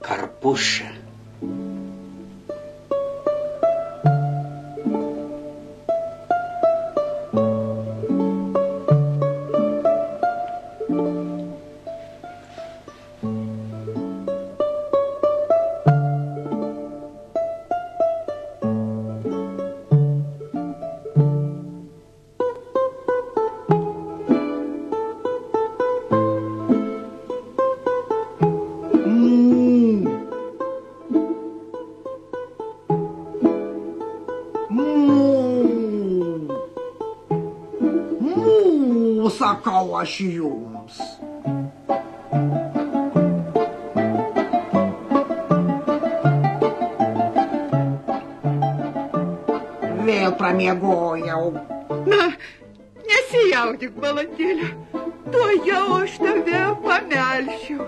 Karpuša. Sakau aš jums. Vėl pramiegojau. Na, nesijaudik, balandėlė. Tuojau aš tave pamelšiu.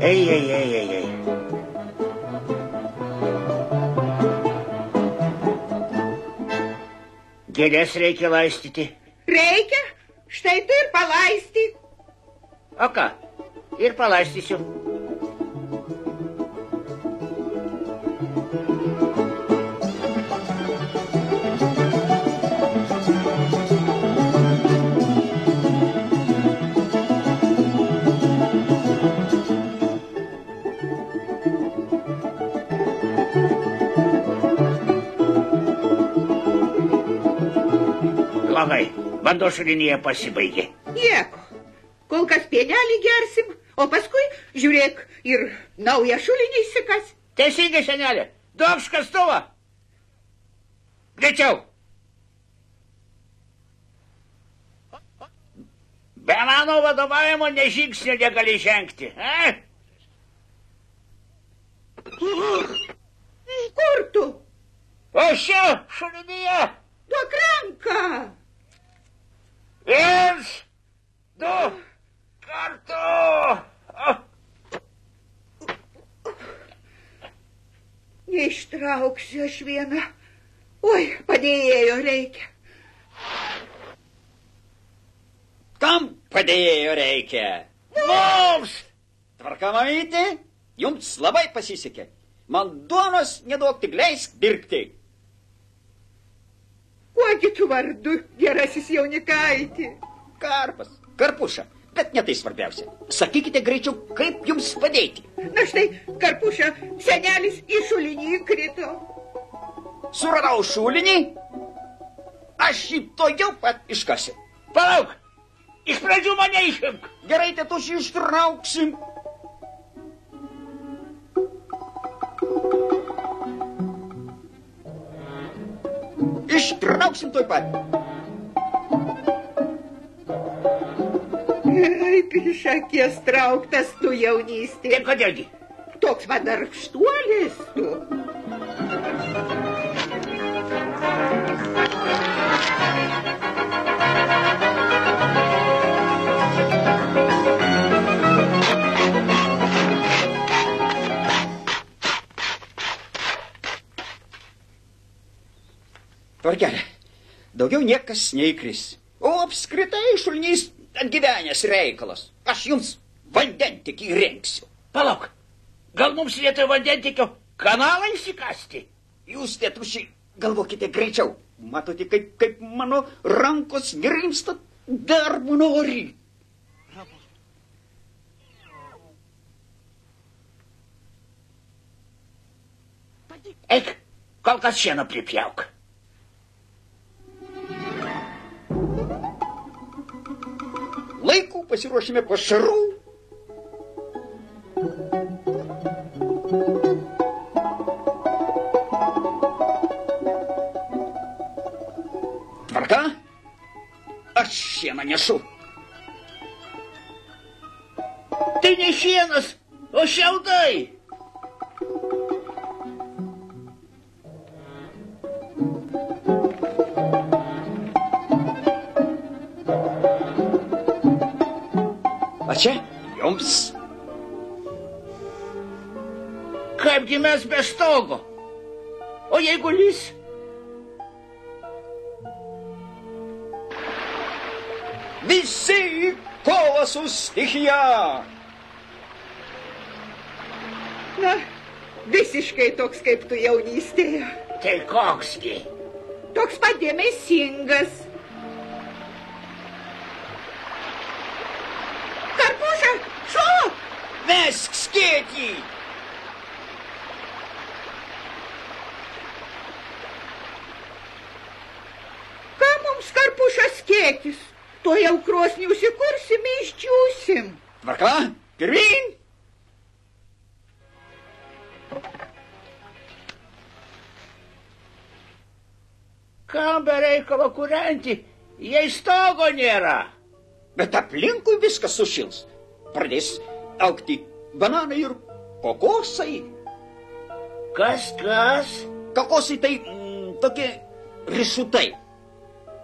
Ei. Gėlės reikia laistyti. Reikia? Štai tu ir palaistyk. O ką? Ir palaistysiu. Blogai, vanduo šulinyje pasibaigė. Nieko. Kol kas pienelį gersim, o paskui, žiūrėk, ir naują šulinį įsikas. Teisingai, senelė. Duok škastuvą. Greičiau. Be mano vadovavimo nė žingsnio negali žengti. Kur tu? O šio šulinyje. Duok ranką. 1, 2, kartu. Neištrauksiu aš vieną. Oi, padėjėjo reikia. Kam padėjėjo reikia? Mums! Tvarka, mamytė, jums labai pasisekė. Man duonos neduok, tik leisk dirbti. Kuogi tu vardu, gerasis jaunikaitį? Karpas, Karpuša, bet ne tai svarbiausia. Sakykite greičiau, kaip jums padėti. Na štai, Karpuša, senelis į šulinį krito. Suradau šulinį, aš jį tuojau pat iškasiu. Palauk, iš pradžių mane išimk. Gerai, tėtuši, ištrauksim. Ištrauksim tuoj pat. Kaip iš akies trauktas tu jaunystė. Taip, kodėlgi? Toks va darbštuolis tu. Tvarkelė, daugiau niekas neįkris. O apskritai šulinys atgyvenęs reikalas. Aš jums vandentikį įrengsiu. Palauk, gal mums vietoj vandentikio kanalą įsikasti? Jūs, tėtuši, galvokite greičiau. Matote, kaip mano rankos grimsta, darbo nori. Eik, kol kas šieno pripjauk. Laiku pasiruošime pašarų. Tvarka? Aš šieną nešu. Tai ne šienas, o šiaudai. O čia jums. Kaipgi mes be stogo? O jeigu lys? Visi į kovą su stichija. Na, visiškai toks kaip tu jaunystėje. Tai koksgi? Toks pat dėmesingas. Karpuša, šok! Mesk skėtį. Ką mums Karpušas skėtis? To jau krosnį užsikursim, iščiūsim. Tvarka, pirmyn. Kam be reikalo kūrenti, jei stogo nėra? Bet aplinkui viskas sušils. Pradės augti bananai ir kokosai. Kas? Kokosai tai tokie riešutai.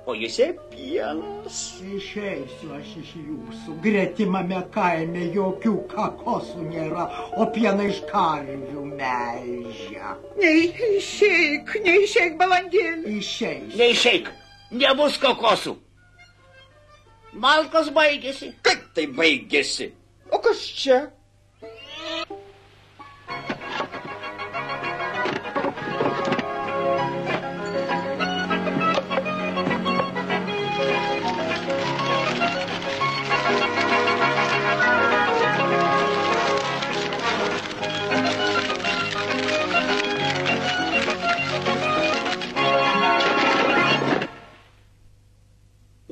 O juose pienas. Išeisiu aš iš jūsų. Gretimame kaime jokių kakosų nėra, o pieną iš karvių melžia. Neišeik, balandėlį. Išeisiu. Neišeik, nebus kokosų. Malkos baigėsi. Kaip tai baigėsi? O kas čia?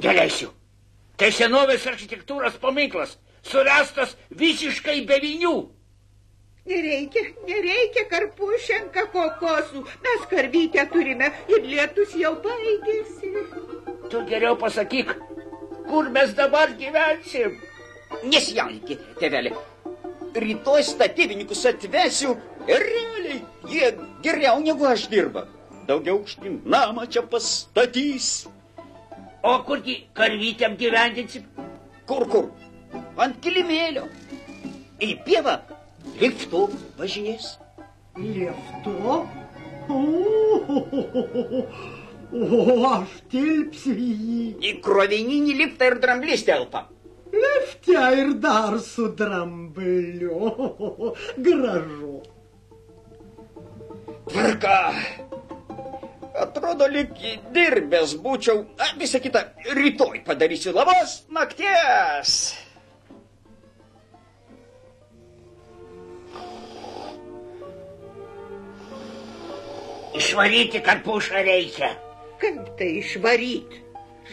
Neleisiu. Tai senovės architektūros paminklas, surastas visiškai be vinių. Nereikia Karpušenka kokosų. Mes karvytę turime ir lietus jau baigėsi. Tu geriau pasakyk, kur mes dabar gyvensim. Nesijaudinkit, tėvelį. Rytoj statybininkus atvesiu ir realiai jie geriau negu aš dirba. Daugiau aukštyn namą čia pastatys. O kurgi karvytėm gyvendinsim? Kur? Ant kilimėlio. Į pievą liftu važinės. Liftu? O, aš tilpsiu į jį. Į krovininį liftą ir dramblys telpa. Lifte ir dar su drambliu. Gražu. Tvarka. Atrodo, lyg dirbęs būčiau. Visą kitą rytoj padarysiu. Labos nakties. Išvaryti Karpušą reikia. Kaip tai išvaryti?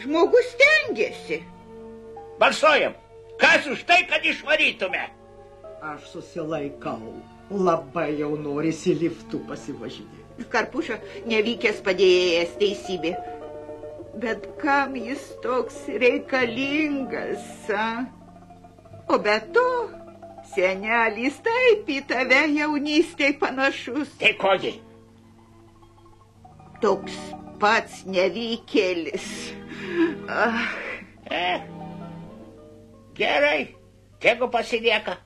Žmogus stengiasi. Balsuojam. Kas už tai, kad išvarytume? Aš susilaikau. Labai jau norisi liftu pasivažinėti. Karpuša nevykęs padėjėjas, teisybė. Bet kam jis toks reikalingas, a? O be to, senelis taip į tave jaunystėj panašus. Tai kogi? Toks pats nevykėlis. Gerai, tegu pasilieka.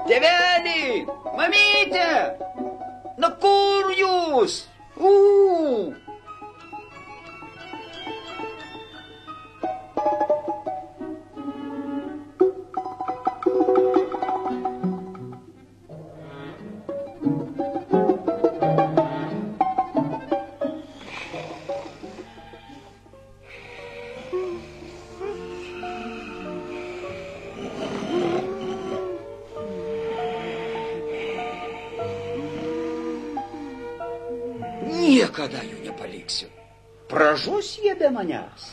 Tėvelį, mamytė, na kur jūs? Niekada jų nepaliksiu. Pražus jie be manęs.